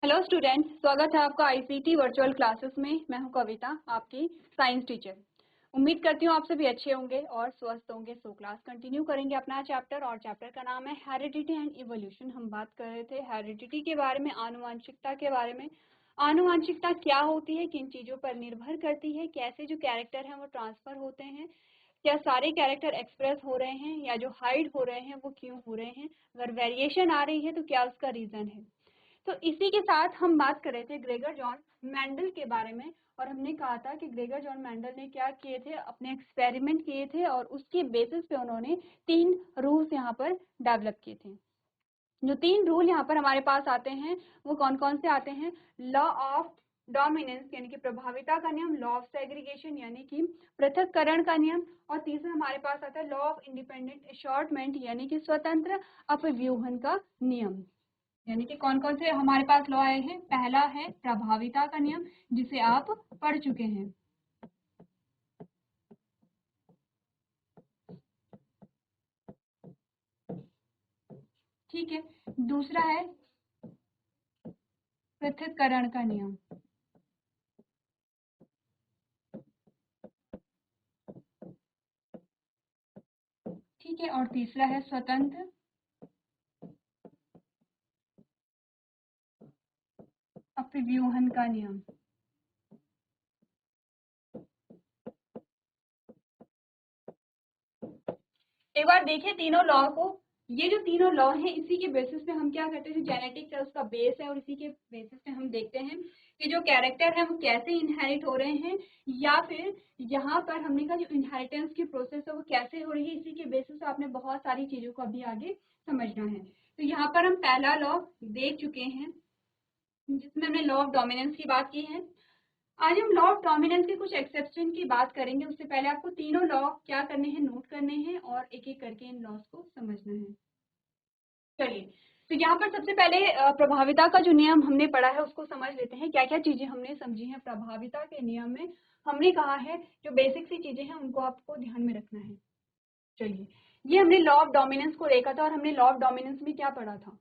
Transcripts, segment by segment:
Hello students, स्वागत है आपका आईसीटी वर्चुअल क्लासेस में। मैं हूं कविता, आपकी साइंस टीचर। उम्मीद करती हूं आप सभी अच्छे होंगे और स्वस्थ होंगे। सो क्लास कंटिन्यू करेंगे अपना चैप्टर, और चैप्टर का नाम है हेरिडिटी एंड इवोल्यूशन। हम बात कर रहे थे हेरिडिटी के बारे में, आनुवंशिकता के बारे में। आनुवंशिकता क्या होती है, किन चीजों पर निर्भर करती है, कैसे जो कैरेक्टर हैं वो ट्रांसफर होते हैं, क्या सारे कैरेक्टर एक्सप्रेस हो रहे हैं या जो हाइड हो रहे हैं वो क्यों हो रहे हैं, अगर वेरिएशन आ रही है तो क्या उसका रीजन है। तो इसी के साथ हम बात कर रहे थे ग्रेगर जॉन मेंडल के बारे में, और हमने कहा था कि ग्रेगर जॉन मेंडल ने क्या किए थे, अपने एक्सपेरिमेंट किए थे और उसके बेसिस पे उन्होंने 3 रूल्स यहाँ पर डेवलप किए थे। जो 3 रूल यहाँ पर हमारे पास आते हैं वो कौन कौन से आते हैं? लॉ ऑफ डोमिनेंस यानी कि प्रभाविता का नियम, लॉ ऑफ सेग्रीगेशन यानी कि पृथक्करण का नियम, और तीसरा हमारे पास आता है लॉ ऑफ इंडिपेंडेंट अशॉर्टमेंट यानी कि स्वतंत्र अपव्यूहन का नियम। यानी कि कौन कौन से हमारे पास लॉ आए हैं? पहला है प्रभाविता का नियम, जिसे आप पढ़ चुके हैं। ठीक है। दूसरा है पृथक्करण का नियम। ठीक है। और तीसरा है स्वतंत्र अपव्यूहन का नियम। एक बार देखिए तीनों लॉ को। ये जो तीनों लॉ हैं इसी के बेसिस पे हम क्या करते हैं, जो जेनेटिक्स है उसका बेस है, और इसी के बेसिस पे हम देखते हैं कि जो कैरेक्टर है वो कैसे इनहेरिट हो रहे हैं, या फिर यहाँ पर हमने कहा जो इनहेरिटेंस की प्रोसेस है वो कैसे हो रही है। इसी के बेसिस पे आपने बहुत सारी चीजों को अभी आगे समझना है। तो यहाँ पर हम पहला लॉ देख चुके हैं जिसमें हमने लॉ ऑफ डोमिनेंस की बात की है। आज हम लॉ ऑफ डोमिनेंस के कुछ एक्सेप्शन की बात करेंगे। उससे पहले आपको तीनों लॉ क्या करने हैं, नोट करने हैं और एक एक करके इन लॉस को समझना है। चलिए, तो यहाँ पर सबसे पहले प्रभाविता का जो नियम हमने पढ़ा है उसको समझ लेते हैं। क्या क्या चीजें हमने समझी हैं प्रभाविता के नियम में। हमने कहा है जो बेसिक सी चीजें हैं उनको आपको ध्यान में रखना है। चलिए, ये हमने लॉ ऑफ डोमिनेंस को देखा था, और हमने लॉ ऑफ डोमिनेंस में क्या पढ़ा था?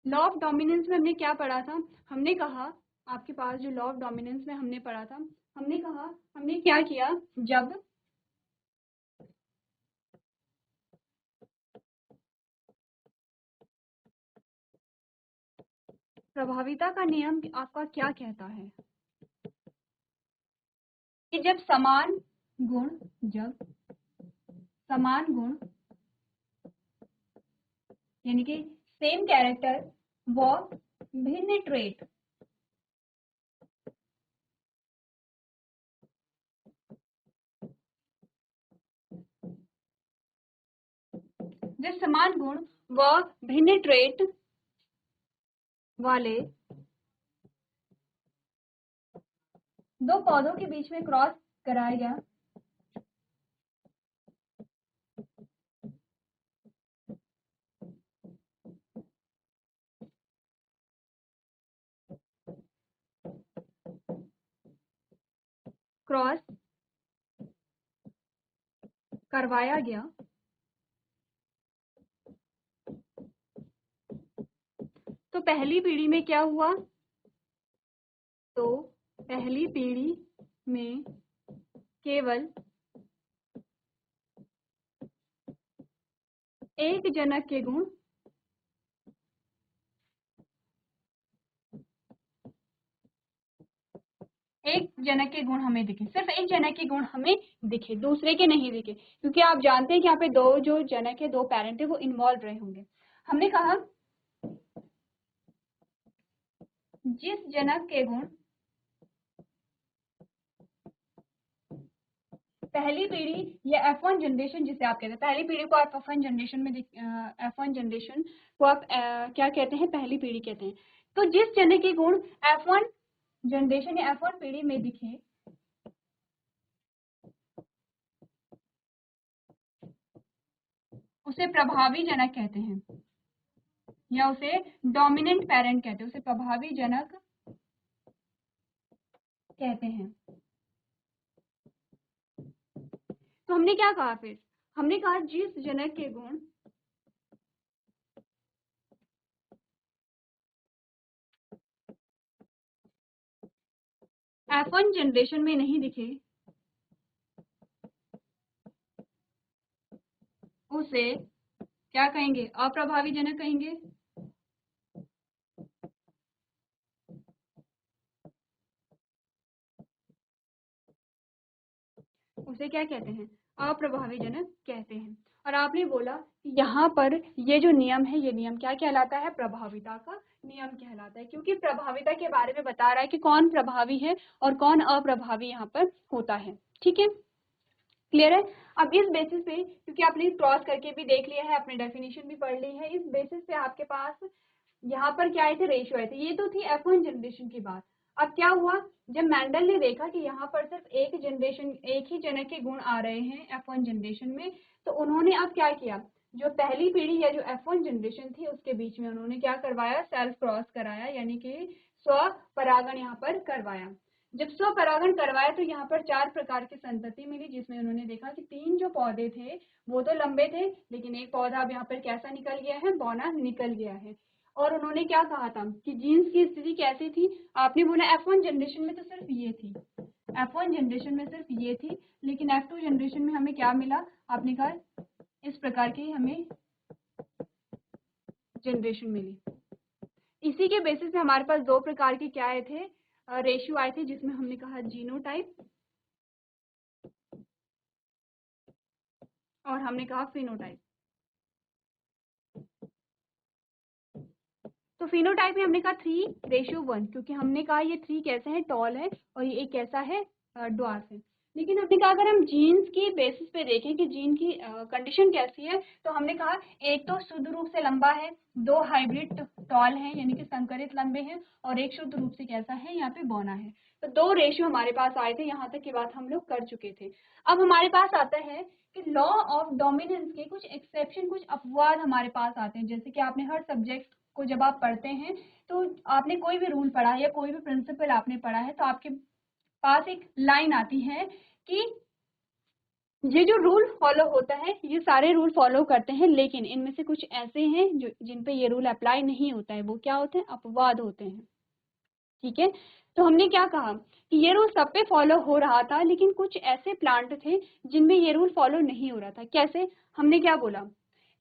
लॉ ऑफ डोमिनेंस में हमने क्या पढ़ा था? हमने कहा, आपके पास जो लॉ ऑफ डोमिनेंस में हमने पढ़ा था, हमने कहा हमने क्या किया, जब प्रभाविता का नियम आपका क्या कहता है कि जब समान गुण यानी कि सेम कैरेक्टर व भिन्न ट्रेट जब समान गुण व भिन्न ट्रेट वाले दो पौधों के बीच में क्रॉस कराया गया क्रॉस करवाया गया तो पहली पीढ़ी में क्या हुआ? तो पहली पीढ़ी में केवल एक जनक के गुण एक जनक के गुण हमें दिखे, सिर्फ एक जनक के गुण हमें दिखे, दूसरे के नहीं दिखे, क्योंकि आप जानते हैं कि यहाँ पे दो जो जनक है, दो पेरेंट है, वो इन्वॉल्व रहे होंगे। हमने कहा जिस जनक के गुण पहली पीढ़ी या F1 जनरेशन जिसे आप कहते हैं, पहली पीढ़ी को आप F1 जनरेशन में F1 जनरेशन को आप क्या कहते हैं, पहली पीढ़ी कहते हैं। तो जिस जनक के गुण F1 जनरेशन या F1 पीढ़ी में दिखे उसे प्रभावी जनक कहते हैं, या उसे डोमिनेंट पेरेंट कहते हैं, उसे प्रभावी जनक कहते हैं। तो हमने क्या कहा फिर? हमने कहा जिस जनक के गुण F1 जनरेशन में नहीं दिखे उसे क्या कहेंगे? अप्रभावी जनक कहेंगे। उसे क्या कहते हैं? अप्रभावी जनक कहते हैं। और आपने बोला यहाँ पर ये जो नियम है, ये नियम क्या कहलाता है? प्रभाविता का नियम कहलाता है, क्योंकि प्रभाविता के बारे में बता रहा है कि कौन प्रभावी है और कौन अप्रभावी यहाँ पर होता है। ठीक है, क्लियर है? अब इस बेसिस पे, क्योंकि आपने क्रॉस करके भी देख लिया है, अपनी डेफिनेशन भी पढ़ ली है, इस बेसिस पे आपके पास यहाँ पर क्या आए थे? रेशियो आए थे। ये तो थी F1 जनरेशन की बात। अब क्या हुआ? जब मैंडल ने देखा कि यहाँ पर सिर्फ एक ही जनक के गुण आ रहे हैं F1 जनरेशन में, तो उन्होंने अब क्या किया? जो पहली पीढ़ी या जो F1 जनरेशन थी उसके बीच में उन्होंने क्या करवाया? सेल्फ क्रॉस कराया, यानी कि स्व परागण यहाँ पर करवाया। जब स्व परागण करवाया तो यहाँ पर 4 प्रकार की संतति मिली, जिसमें उन्होंने देखा कि 3 जो पौधे थे वो तो लंबे थे, लेकिन एक पौधा अब यहाँ पर कैसा निकल गया है? बौना निकल गया है। और उन्होंने क्या कहा था कि जीन्स की स्थिति कैसी थी? आपने बोला F1 जनरेशन में तो सिर्फ ये थी, F1 जनरेशन में सिर्फ ये थी, लेकिन F2 जनरेशन में हमें क्या मिला? आपने कहा इस प्रकार की हमें जनरेशन मिली। इसी के बेसिस पे हमारे पास 2 प्रकार के क्या आए थे? रेशियो आए थे, जिसमें हमने कहा जीनोटाइप और हमने कहा फिनोटाइप। तो फिनोटाइप में हमने कहा 3:1, क्योंकि हमने कहा ये 3 कैसे है? टॉल है, और ये एक कैसा है? ड्वार्फ है। लेकिन हमने कहा अगर हम जीन्स की बेसिस पे देखें कि जीन की कंडीशन कैसी है, तो हमने कहा एक तो शुद्ध रूप से लंबा है, 2 हाइब्रिड टॉल है यानी कि संकरित लंबे हैं, और एक शुद्ध रूप से कैसा है? यहाँ पे बौना है। तो 2 रेशियो हमारे पास आए थे, यहाँ तक की बात हम लोग कर चुके थे। अब हमारे पास आता है कि लॉ ऑफ डोमिनेंस के कुछ एक्सेप्शन, कुछ अपवाद हमारे पास आते हैं। जैसे कि आपने हर सब्जेक्ट को जब आप पढ़ते हैं तो आपने कोई भी रूल पढ़ा है या कोई भी प्रिंसिपल आपने पढ़ा है, तो आपके पास एक लाइन आती है कि ये जो रूल फॉलो होता है, ये सारे रूल फॉलो करते हैं, लेकिन इनमें से कुछ ऐसे हैं जो जिन पे ये रूल अप्लाई नहीं होता है। वो क्या होते हैं? अपवाद होते हैं। ठीक है, तो हमने क्या कहा कि ये रूल सब पे फॉलो हो रहा था, लेकिन कुछ ऐसे प्लांट थे जिनमें ये रूल फॉलो नहीं हो रहा था। कैसे? हमने क्या बोला?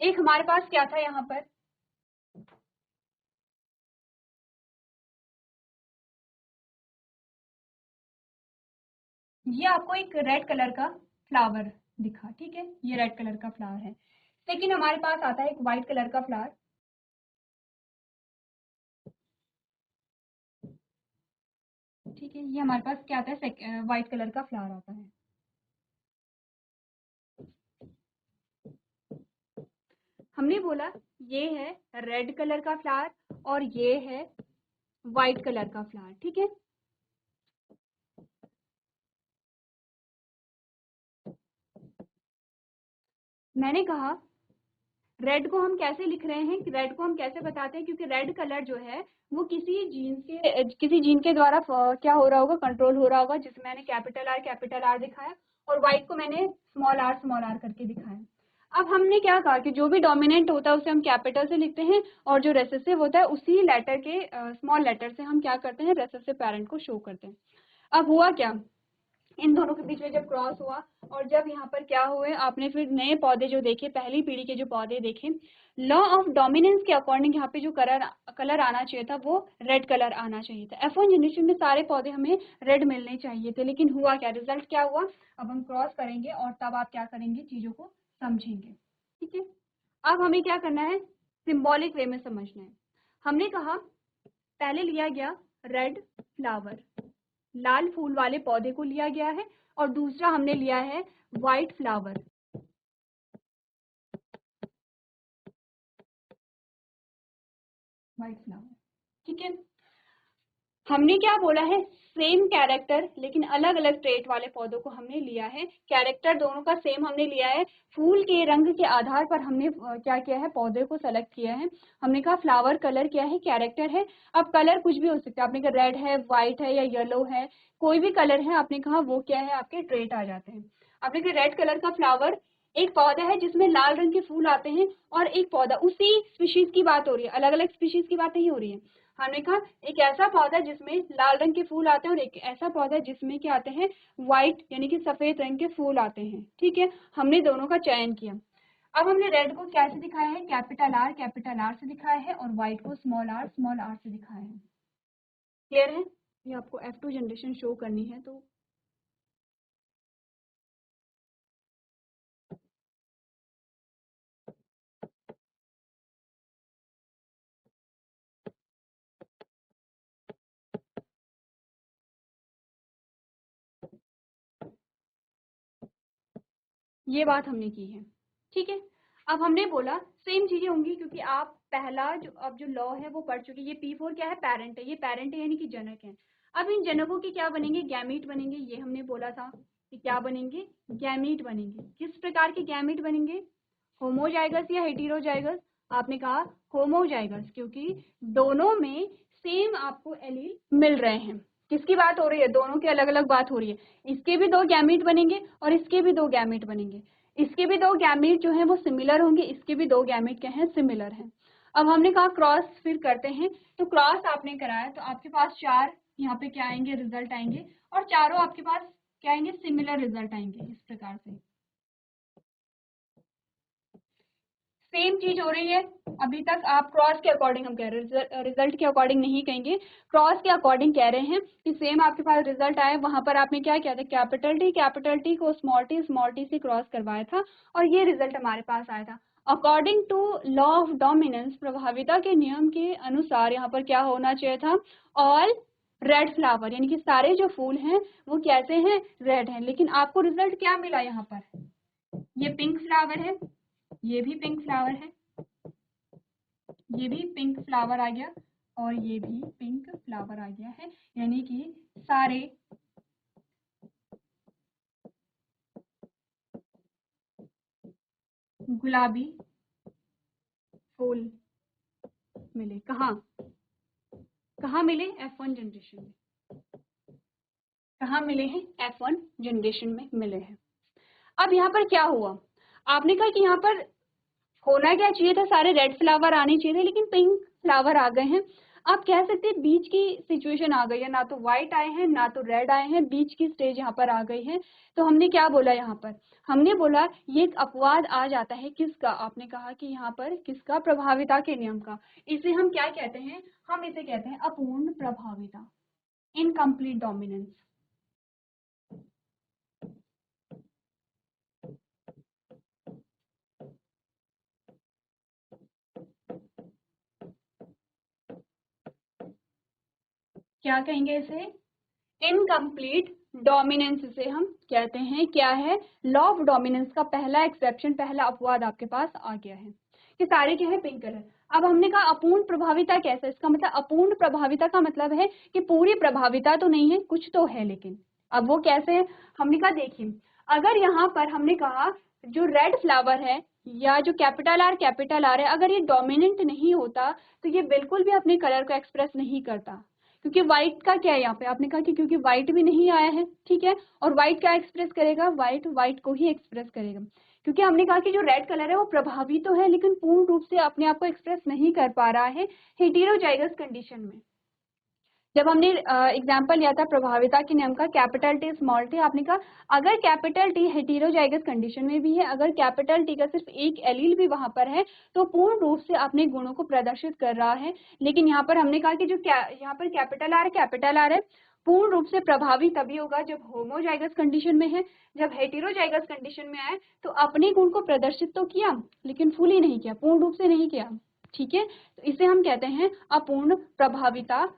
एक हमारे पास क्या था यहाँ पर? ये आपको एक रेड कलर का फ्लावर दिखा, ठीक है, ये रेड कलर का फ्लावर है। लेकिन हमारे पास आता है एक व्हाइट कलर का फ्लावर, ठीक है, ये हमारे पास क्या आता है? व्हाइट कलर का फ्लावर आता है। हमने बोला ये है रेड कलर का फ्लावर और ये है व्हाइट कलर का फ्लावर, ठीक है। मैंने कहा रेड को हम कैसे लिख रहे हैं, रेड को हम कैसे बताते हैं? क्योंकि रेड कलर जो है वो किसी जीन के द्वारा क्या हो रहा होगा? कंट्रोल हो रहा होगा, जिसमें मैंने कैपिटल आर दिखाया, और व्हाइट को मैंने स्मॉल आर करके दिखाया। अब हमने क्या कहा कि जो भी डोमिनेंट होता है उसे हम कैपिटल से लिखते हैं, और जो रेसेसिव होता है उसी लेटर के स्मॉल लेटर से हम क्या करते हैं? रेसेसिव पेरेंट को शो करते हैं। अब हुआ क्या? इन दोनों के बीच में जब क्रॉस हुआ, और जब यहाँ पर क्या हुए, आपने फिर नए पौधे जो देखे, पहली पीढ़ी के जो पौधे देखे, लॉ ऑफ डोमिनेंस के अकॉर्डिंग यहाँ पे जो कलर आना चाहिए था वो रेड कलर आना चाहिए था। F1 जनरेशन में सारे पौधे हमें रेड मिलने चाहिए थे, लेकिन हुआ क्या? रिजल्ट क्या हुआ? अब हम क्रॉस करेंगे और तब आप क्या करेंगे? चीजों को समझेंगे, ठीक है। अब हमें क्या करना है? सिंबॉलिक वे में समझना है। हमने कहा पहले लिया गया रेड फ्लावर, लाल फूल वाले पौधे को लिया गया है, और दूसरा हमने लिया है व्हाइट फ्लावर, ठीक है। हमने क्या बोला है? सेम कैरेक्टर लेकिन अलग अलग ट्रेट वाले पौधों को हमने लिया है। कैरेक्टर दोनों का सेम हमने लिया है, फूल के रंग के आधार पर हमने क्या किया है? पौधे को सेलेक्ट किया है। हमने कहा फ्लावर कलर क्या है? कैरेक्टर है। अब कलर कुछ भी हो सकता है, आपने कहा रेड है, व्हाइट है या येलो है, कोई भी कलर है, आपने कहा वो क्या है? आपके ट्रेट आ जाते हैं। आपने कहा रेड कलर का फ्लावर एक पौधा है जिसमें लाल रंग के फूल आते हैं और एक पौधा, उसी स्पीशीज की बात हो रही है, अलग अलग स्पीशीज की बात नहीं हो रही है। हमने कहा एक ऐसा पौधा जिसमें लाल रंग के फूल आते हैं और एक ऐसा पौधा जिसमें क्या आते हैं, व्हाइट यानी कि सफेद रंग के फूल आते हैं। ठीक है, हमने दोनों का चयन किया। अब हमने रेड को कैसे दिखाया है, कैपिटल आर से दिखाया है, और व्हाइट को स्मॉल आर से दिखाया है। क्लियर है? ये आपको F2 जनरेशन शो करनी है, तो ये बात हमने की है। ठीक है, अब हमने बोला सेम चीजें होंगी, क्योंकि आप पहला जो अब जो लॉ है वो पढ़ चुके। ये P4 क्या है, पेरेंट है, ये पेरेंट है यानी कि जनक है। अब इन जनकों के क्या बनेंगे, गैमीट बनेंगे। ये हमने बोला था कि क्या बनेंगे, गैमीट बनेंगे। किस प्रकार के गैमीट बनेंगे, होमोजाइगस या हेटेरोजाइगस? आपने कहा होमोजाइगस, क्योंकि दोनों में सेम आपको एलील मिल रहे हैं। किसकी बात हो रही है, दोनों की अलग अलग बात हो रही है। इसके भी दो गैमीट बनेंगे और इसके भी दो गैमीट बनेंगे। इसके भी दो गैमीट जो है वो सिमिलर होंगे, इसके भी दो गैमीट क्या है, सिमिलर हैं। अब हमने कहा क्रॉस फिर करते हैं, तो क्रॉस आपने कराया तो आपके पास 4 यहाँ पे क्या आएंगे, रिजल्ट आएंगे, और चारों आपके पास क्या आएंगे, सिमिलर रिजल्ट आएंगे। इस प्रकार से सेम चीज हो रही है। अभी तक आप क्रॉस के अकॉर्डिंग हम कह रहे हैं, रिजल्ट के अकॉर्डिंग नहीं कहेंगे, क्रॉस के अकॉर्डिंग कह रहे हैं कि सेम आपके पास रिजल्ट आए। वहां पर आपने क्या किया था, कैपिटल टी को स्मॉल टी से क्रॉस करवाया था और ये रिजल्ट हमारे पास आया था। According to law of dominance, प्रभाविता के नियम के अनुसार यहाँ पर क्या होना चाहिए था, ऑल रेड फ्लावर, यानी कि सारे जो फूल हैं वो कैसे हैं, रेड हैं। लेकिन आपको रिजल्ट क्या मिला, यहाँ पर ये पिंक फ्लावर है, ये भी पिंक फ्लावर है, ये भी पिंक फ्लावर आ गया और ये भी पिंक फ्लावर आ गया है, यानी कि सारे गुलाबी फूल मिले। कहाँ कहाँ मिले, F1 जनरेशन में। कहाँ मिले हैं, F1 जनरेशन में मिले हैं। अब यहाँ पर क्या हुआ, आपने कहा कि यहाँ पर होना क्या चाहिए था, सारे रेड फ्लावर आने चाहिए थे, लेकिन पिंक फ्लावर आ गए हैं। आप कह सकते हैं बीच की सिचुएशन आ गई है, ना तो व्हाइट आए हैं ना तो रेड आए हैं, बीच की स्टेज यहाँ पर आ गई है। तो हमने क्या बोला, यहाँ पर हमने बोला ये एक अपवाद आ जाता है, किसका, आपने कहा कि यहाँ पर किसका, प्रभाविता के नियम का। इसे हम क्या कहते हैं, हम इसे कहते हैं अपूर्ण प्रभाविता, इनकम्प्लीट डोमिनेंस। क्या कहेंगे इसे, इनकम्प्लीट डोमिनेंस से हम कहते हैं। क्या है, लॉ ऑफ डोमिनेंस का पहला एक्सेप्शन, पहला अपवाद आपके पास आ गया है कि सारे क्या है, पिंक कलर। अब हमने कहा अपूर्ण प्रभाविता कैसे, इसका मतलब अपूर्ण प्रभाविता का मतलब है कि पूरी प्रभाविता तो नहीं है, कुछ तो है, लेकिन अब वो कैसे है। हमने कहा देखिए, अगर यहाँ पर हमने कहा जो रेड फ्लावर है या जो कैपिटल आर है, अगर ये डोमिनेंट नहीं होता तो ये बिल्कुल भी अपने कलर को एक्सप्रेस नहीं करता। क्योंकि व्हाइट का क्या है, यहाँ पे आपने कहा कि क्योंकि व्हाइट भी नहीं आया है, ठीक है, और व्हाइट क्या एक्सप्रेस करेगा, व्हाइट को ही एक्सप्रेस करेगा। क्योंकि हमने कहा कि जो रेड कलर है वो प्रभावी तो है, लेकिन पूर्ण रूप से अपने आप को एक्सप्रेस नहीं कर पा रहा है हेटेरोजाइगस कंडीशन में। जब हमने एग्जांपल लिया था प्रभाविता के नियम का, कैपिटल टी स्मॉल टी, आपने कहा अगर कैपिटल टी हेटेरोजाइगस कंडीशन में भी है, अगर कैपिटल टी का सिर्फ एक एलील भी वहां पर है, तो पूर्ण रूप से अपने गुणों को प्रदर्शित कर रहा है। लेकिन यहाँ पर हमने कहा कि जो यहाँ पर कैपिटल आर है, पूर्ण रूप से प्रभावी तभी होगा जब होमोजाइगस कंडीशन में है। जब हेटेरोजाइगस कंडीशन में आए तो अपने गुण को प्रदर्शित तो किया, लेकिन फुली नहीं किया, पूर्ण रूप से नहीं किया। ठीक है, तो इसे हम कहते हैं अपूर्ण प्रभाविता,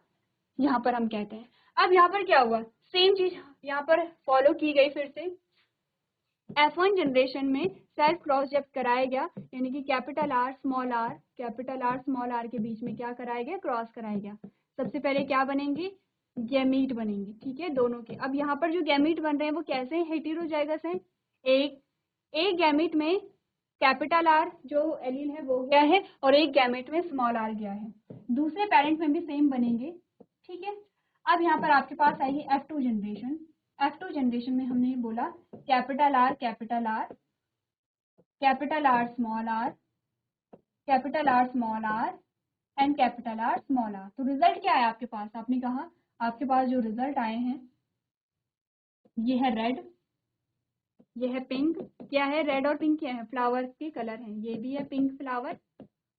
यहाँ पर हम कहते हैं। अब यहाँ पर क्या हुआ, सेम चीज यहाँ पर फॉलो की गई फिर से। F1 जनरेशन में सेल्फ क्रॉस जब कराया गया, यानी कि कैपिटल आर स्मॉल आर के बीच में क्या कराया गया, क्रॉस कराया गया। सबसे पहले क्या बनेंगे, गैमीट बनेंगे, ठीक है, दोनों के। अब यहाँ पर जो गैमीट बन रहे हैं वो कैसे हैं, हेटेरोजाइगस हैं। एक गैमीट में कैपिटल आर जो एलील है वो गया है और एक गैमेट में स्मॉल आर गया है। दूसरे पेरेंट में भी सेम बनेंगे, ठीक है। अब यहाँ पर आपके पास आएगी F2 जनरेशन। F2 जनरेशन में हमने बोला capital R capital R small R, capital R small R and capital R small R. तो रिजल्ट क्या है आपके पास? आपने कहा आपके पास जो रिजल्ट आए हैं ये है रेड, ये है पिंक। क्या है? रेड और पिंक क्या है? फ्लावर के कलर हैं। ये भी है पिंक फ्लावर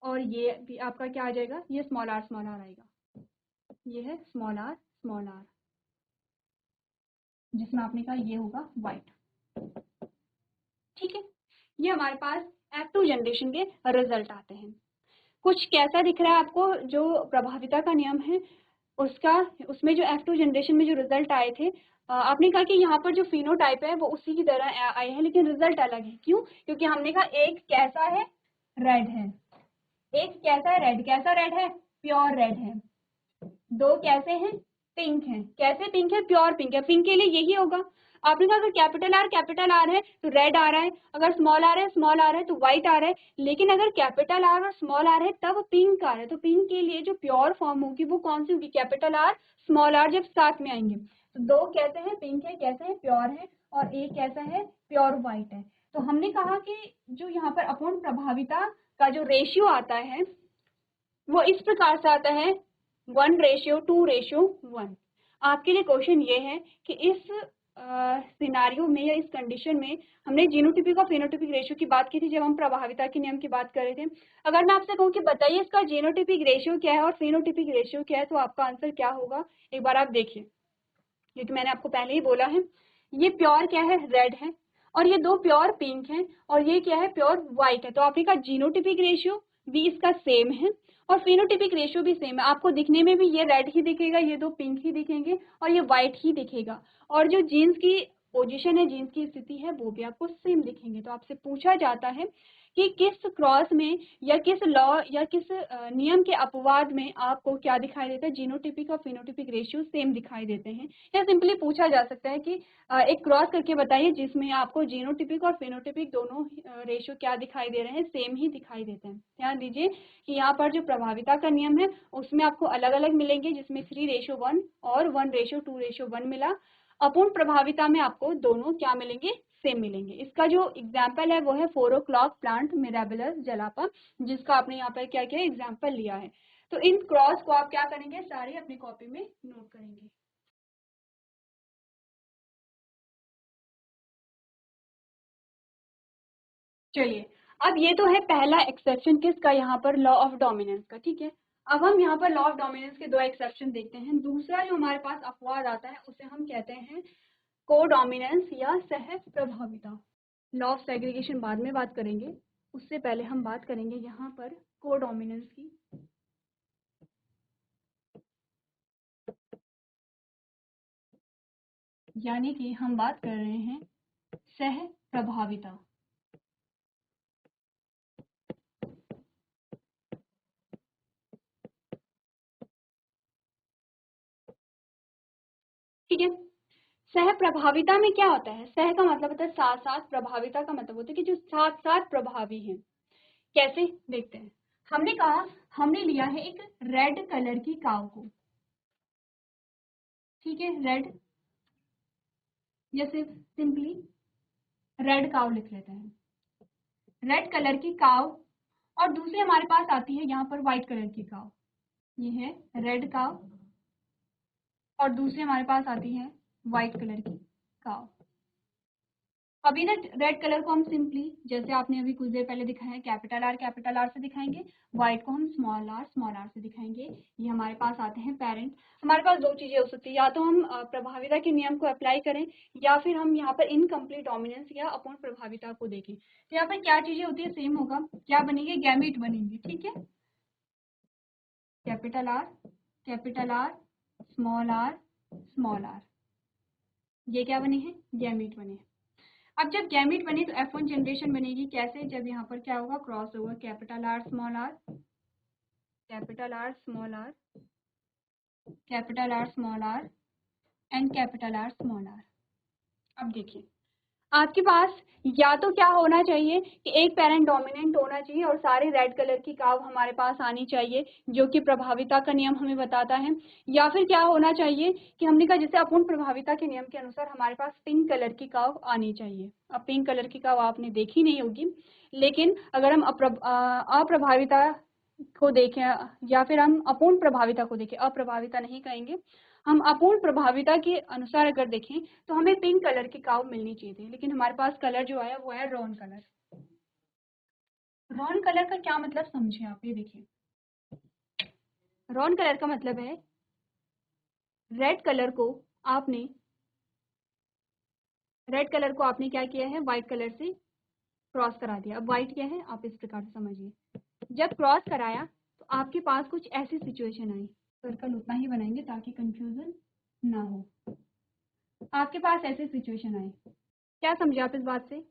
और ये भी आपका क्या आ जाएगा? ये स्मॉल आर आएगा। ये है स्मॉल आर जिसमें आपने कहा ये होगा वाइट। ठीक है, ये हमारे पास F2 जनरेशन के रिजल्ट आते हैं। कुछ कैसा दिख रहा है आपको? जो प्रभाविता का नियम है उसका, उसमें जो F2 जनरेशन में जो रिजल्ट आए थे, आपने कहा कि यहाँ पर जो फिनोटाइप है वो उसी की तरह आए हैं लेकिन रिजल्ट अलग है। क्यों? क्योंकि हमने कहा एक कैसा है? रेड है। एक कैसा है? रेड। कैसा रेड है? प्योर रेड है। दो कैसे हैं? पिंक है। कैसे पिंक है? प्योर पिंक है। पिंक के लिए यही होगा। आपने कहा अगर कैपिटल आर है तो रेड आ रहा है, अगर स्मॉल आर है तो व्हाइट आ रहा है, लेकिन अगर कैपिटल आर और स्मॉल आर है तब पिंक आ रहा है। तो पिंक के लिए जो प्योर फॉर्म होगी वो कौन सी होगी? कैपिटल आर स्मॉल आर जब साथ में आएंगे। तो दो कैसे हैं? पिंक है। कैसे है? प्योर है। और एक कैसा है? प्योर व्हाइट है। तो हमने कहा कि जो यहाँ पर अपूर्ण प्रभाविता का जो रेशियो आता है वो इस प्रकार से आता है 1:2:1। आपके लिए क्वेश्चन ये है कि इस सिनारियो में या इस कंडीशन में हमने जीनोटिपिक और फेनोटिपिक रेशियो की बात की थी जब हम प्रभाविता के नियम की बात कर रहे थे। अगर मैं आपसे कहूँ कि बताइए इसका जीनोटिपिक रेशियो क्या है और फेनोटिपिक रेशियो क्या है तो आपका आंसर क्या होगा? एक बार आप देखिए, क्योंकि मैंने आपको पहले ही बोला है ये प्योर क्या है? रेड है। और ये दो प्योर पिंक है और ये क्या है? प्योर व्हाइट है। तो आपने कहा जीनोटिपिक रेशियो भी इसका सेम है और फेनोटिपिक रेशियो भी सेम है। आपको दिखने में भी ये रेड ही दिखेगा, ये दो पिंक ही दिखेंगे और ये व्हाइट ही दिखेगा। और जो जीन्स की पोजीशन है, जीन्स की स्थिति है, वो भी आपको सेम दिखेंगे। तो आपसे पूछा जाता है कि किस क्रॉस में या किस लॉ या किस नियम के अपवाद में आपको क्या दिखाई देता है? जीनोटिपिक और फेनोटिपिक रेशियो सेम दिखाई देते हैं। या सिंपली पूछा जा सकता है कि एक क्रॉस करके बताइए जिसमें आपको जीनोटिपिक और फेनोटिपिक दोनों रेशियो क्या दिखाई दे रहे हैं? सेम ही दिखाई देते हैं। ध्यान दीजिए कि यहाँ पर जो प्रभाविता का नियम है उसमें आपको अलग अलग मिलेंगे, जिसमें 3:1 और 1:2:1 मिला। अपूर्ण प्रभाविता में आपको दोनों क्या मिलेंगे? सेम मिलेंगे। इसका जो एग्जाम्पल है वो है 4 o'clock प्लांट मिराबिलस जलापा, जिसका आपने यहाँ पर क्या किया? एग्जाम्पल लिया है। तो इन क्रॉस को आप क्या करेंगे? सारे अपनी कॉपी में नोट करेंगे। चलिए, अब ये तो है पहला एक्सेप्शन किसका? यहाँ पर लॉ ऑफ डोमिनेंस का। ठीक है, अब हम यहाँ पर लॉ ऑफ डोमिनेंस के दो एक्सेप्शन देखते हैं। दूसरा जो हमारे पास अपवाद आता है उसे हम कहते हैं को डोमिनेंस या सह प्रभाविता। लॉ ऑफ सेग्रीगेशन बाद में बात करेंगे, उससे पहले हम बात करेंगे यहाँ पर को डोमिनेंस की। यानी कि हम बात कर रहे हैं सह प्रभाविता। ठीक है, सह प्रभाविता में क्या होता है? सह का मतलब होता है साथ साथ, प्रभाविता का मतलब होता है कि जो साथ साथ प्रभावी हैं। कैसे? देखते हैं। हमने कहा हमने लिया है एक रेड कलर की काव को। ठीक है, रेड या सिर्फ सिंपली रेड काव लिख लेते हैं। रेड कलर की काव और दूसरी हमारे पास आती है यहाँ पर व्हाइट कलर की काव। ये है रेड काव और दूसरी हमारे पास आती है व्हाइट कलर की काव। अभी ना रेड कलर को हम सिंपली जैसे आपने अभी कुछ देर पहले दिखाया है कैपिटल आर से दिखाएंगे, व्हाइट को हम स्मॉल आर से दिखाएंगे। ये हमारे पास आते हैं पेरेंट। हमारे पास दो चीजें हो सकती है, या तो हम प्रभाविता के नियम को अप्लाई करें या फिर हम यहाँ पर इनकम्प्लीट डोमिनेंस या अपूर्ण प्रभाविता को देखें। तो यहाँ पर क्या चीजें होती है? सेम होगा। क्या बनेंगे? गैमीट बनेंगे। ठीक है, कैपिटल आर स्मॉल आर, ये क्या बने हैं? गैमीट बने हैं। अब जब गैमीट बने तो F1 जनरेशन बनेगी। कैसे? जब यहाँ पर क्या होगा? क्रॉस होगा capital R small R, capital R small R, capital R small R and capital R small R. अब देखिए, आपके पास या तो क्या होना चाहिए कि एक पेरेंट डोमिनेंट होना चाहिए और सारे रेड कलर की काव हमारे पास आनी चाहिए जो कि प्रभाविता का नियम हमें बताता है, या फिर क्या होना चाहिए कि हमने कहा जैसे अपूर्ण प्रभाविता के नियम के अनुसार हमारे पास पिंक कलर की काव आनी चाहिए। अब पिंक कलर की काव आपने देखी नहीं होगी, लेकिन अगर हम अप्रभाविता को देखें या फिर हम अपूर्ण प्रभाविता को देखें, अप्रभाविता नहीं कहेंगे, हम अपूर्ण प्रभाविता के अनुसार अगर देखें तो हमें पिंक कलर की काव मिलनी चाहिए थी, लेकिन हमारे पास कलर जो आया वो है रॉन कलर। रॉन कलर का क्या मतलब समझे आप, ये देखिए। रॉन कलर का मतलब है रेड कलर को आपने क्या किया है, व्हाइट कलर से क्रॉस करा दिया। अब व्हाइट क्या है आप इस प्रकार से समझिए, जब क्रॉस कराया तो आपके पास कुछ ऐसी सिचुएशन आई, सर्कल उतना ही बनाएंगे ताकि कंफ्यूजन ना हो। आपके पास ऐसी सिचुएशन आई, क्या समझे आप इस बात से?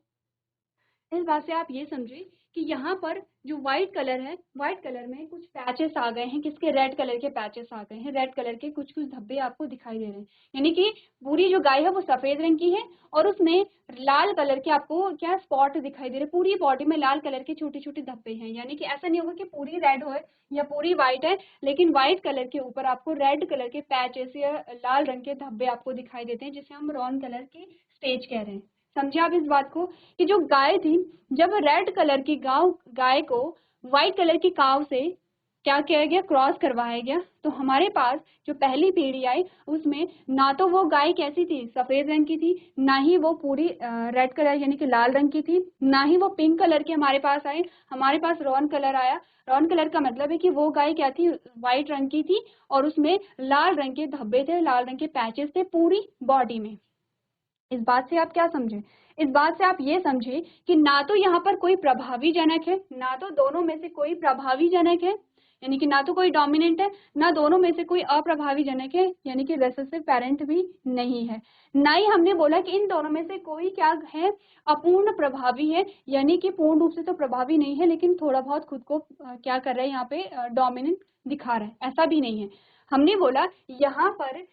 इस बात से आप ये समझिए कि यहाँ पर जो व्हाइट कलर है, व्हाइट कलर में कुछ पैचेस आ गए हैं, किसके, रेड कलर के पैचेस आ गए हैं, रेड कलर के कुछ कुछ धब्बे आपको दिखाई दे रहे हैं। यानी कि पूरी जो गाय है वो सफेद रंग की है और उसमें लाल कलर के आपको क्या स्पॉट दिखाई दे रहे हैं, पूरी बॉडी में लाल कलर के छोटे छोटे धब्बे हैं। यानी कि ऐसा नहीं होगा कि पूरी रेड हो या पूरी व्हाइट है, लेकिन व्हाइट कलर के ऊपर आपको रेड कलर के पैचेस या लाल रंग के धब्बे आपको दिखाई देते हैं, जिसे हम रॉन कलर की स्टेज कह रहे हैं। समझे आप इस बात को कि जो गाय थी, जब रेड कलर की गाय को व्हाइट कलर की काव से क्या किया गया, क्रॉस करवाया गया, तो हमारे पास जो पहली पीढ़ी आई उसमें ना तो वो गाय कैसी थी, सफेद रंग की थी, ना ही वो पूरी रेड कलर यानी कि लाल रंग की थी, ना ही वो पिंक कलर की हमारे पास आई। हमारे पास रॉन कलर आया। रॉन कलर का मतलब है कि वो गाय क्या थी, व्हाइट रंग की थी और उसमें लाल रंग के धब्बे थे, लाल रंग के पैचेस थे पूरी बॉडी में। इस बात से आप क्या समझे? इस बात से आप ये समझे कि ना तो यहाँ पर कोई प्रभावी जनक है, ना तो दोनों में से कोई प्रभावी जनक है, यानी कि ना तो कोई डोमिनेंट है, ना दोनों में से कोई अप्रभावी जनक है, यानी कि रेसेसिव पेरेंट भी नहीं है। ना ही हमने बोला कि इन दोनों में से कोई क्या है, अपूर्ण प्रभावी है, यानी कि पूर्ण रूप से तो प्रभावी नहीं है लेकिन थोड़ा बहुत खुद को क्या कर रहा है, यहाँ पे डोमिनेंट दिखा रहा है, ऐसा भी नहीं है। हमने बोला यहाँ पर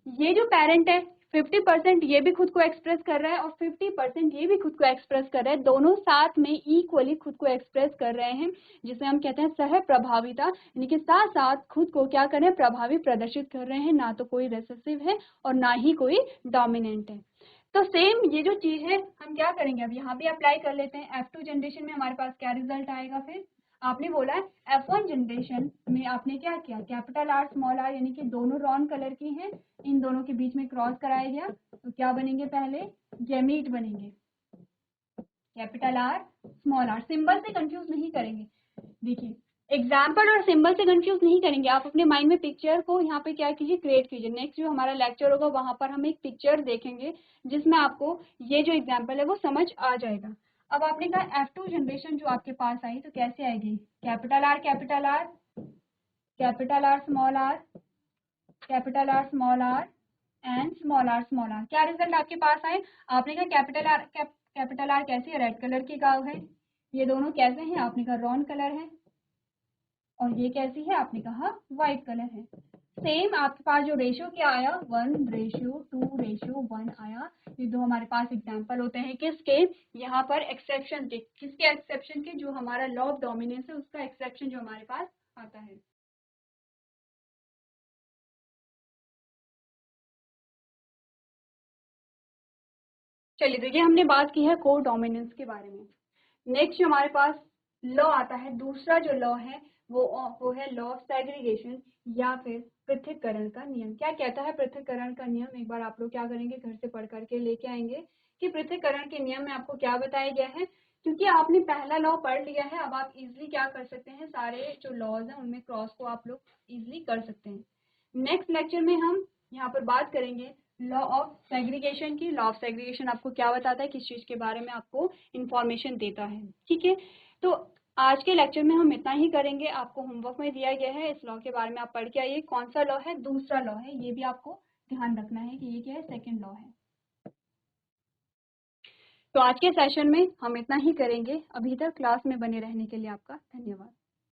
ये जो पेरेंट है 50% ये भी खुद को एक्सप्रेस कर रहा है और 50% ये भी खुद को एक्सप्रेस कर रहा है, दोनों साथ में इक्वली खुद को एक्सप्रेस कर रहे हैं, जिसे हम कहते हैं सह प्रभाविता, यानी कि साथ साथ खुद को क्या कर रहे हैं, प्रभावी प्रदर्शित कर रहे हैं। ना तो कोई रेसेसिव है और ना ही कोई डोमिनेंट है। तो सेम ये जो चीज है हम क्या करेंगे, अब यहाँ भी अप्लाई कर लेते हैं। F2 जनरेशन में हमारे पास क्या रिजल्ट आएगा, फिर आपने बोला है F1 जनरेशन में आपने क्या किया, कैपिटल आर स्मॉल आर, यानी कि दोनों रॉन कलर की हैं, इन दोनों के बीच में क्रॉस कराया गया, तो क्या बनेंगे, पहले गैमीट बनेंगे, capital R small R. Symbol से कंफ्यूज नहीं करेंगे, देखिए एग्जाम्पल और सिंबल से कंफ्यूज नहीं करेंगे, आप अपने माइंड में पिक्चर को यहाँ पे क्या कीजिए, क्रिएट कीजिए। नेक्स्ट जो हमारा लेक्चर होगा वहां पर हम एक पिक्चर देखेंगे जिसमें आपको ये जो एग्जाम्पल है वो समझ आ जाएगा। अब आपने कहा F2 जनरेशन जो आपके पास आई तो कैसे आएगी, capital R capital R, capital R small R, capital R small R and small R small R. क्या रिजल्ट आपके पास आए, आपने कहा कैपिटल आर कैसी है, रेड कलर की गाव है, ये दोनों कैसे हैं, आपने कहा रॉन कलर है, और ये कैसी है, आपने कहा व्हाइट कलर है। सेम आपके पास जो रेशियो क्या आया, 1:2:1 आया। ये दो हमारे पास एग्जांपल होते हैं किसके, यहाँ पर एक्सेप्शन के, किसके एक्सेप्शन के, जो हमारा लॉ ऑफ डोमिनेंस है उसका एक्सेप्शन जो हमारे पास आता है। चलिए देखिए, हमने बात की है को डोमिनेंस के बारे में। नेक्स्ट जो हमारे पास लॉ आता है, दूसरा जो लॉ है वो है लॉ ऑफ सेग्रीगेशन या फिर पृथक्करण का नियम। क्या कहता है पृथक्करण का नियम, एक बार आप लोग क्या करेंगे, घर से पढ़ करके लेके आएंगे कि पृथक्करण के नियम में आपको क्या बताया गया है। क्योंकि आपने पहला लॉ पढ़ लिया है, अब आप इजिली क्या कर सकते हैं, सारे जो लॉज हैं उनमें क्रॉस को आप लोग इजिली कर सकते हैं। नेक्स्ट लेक्चर में हम यहाँ पर बात करेंगे लॉ ऑफ सेग्रीगेशन की। लॉ ऑफ सेग्रीगेशन आपको क्या बताता है, किस चीज के बारे में आपको इंफॉर्मेशन देता है, ठीक है। तो आज के लेक्चर में हम इतना ही करेंगे। आपको होमवर्क में दिया गया है, इस लॉ के बारे में आप पढ़ के आइए। कौन सा लॉ है, दूसरा लॉ है, ये भी आपको ध्यान रखना है कि ये क्या है, सेकेंड लॉ है। तो आज के सेशन में हम इतना ही करेंगे। अभी तक क्लास में बने रहने के लिए आपका धन्यवाद।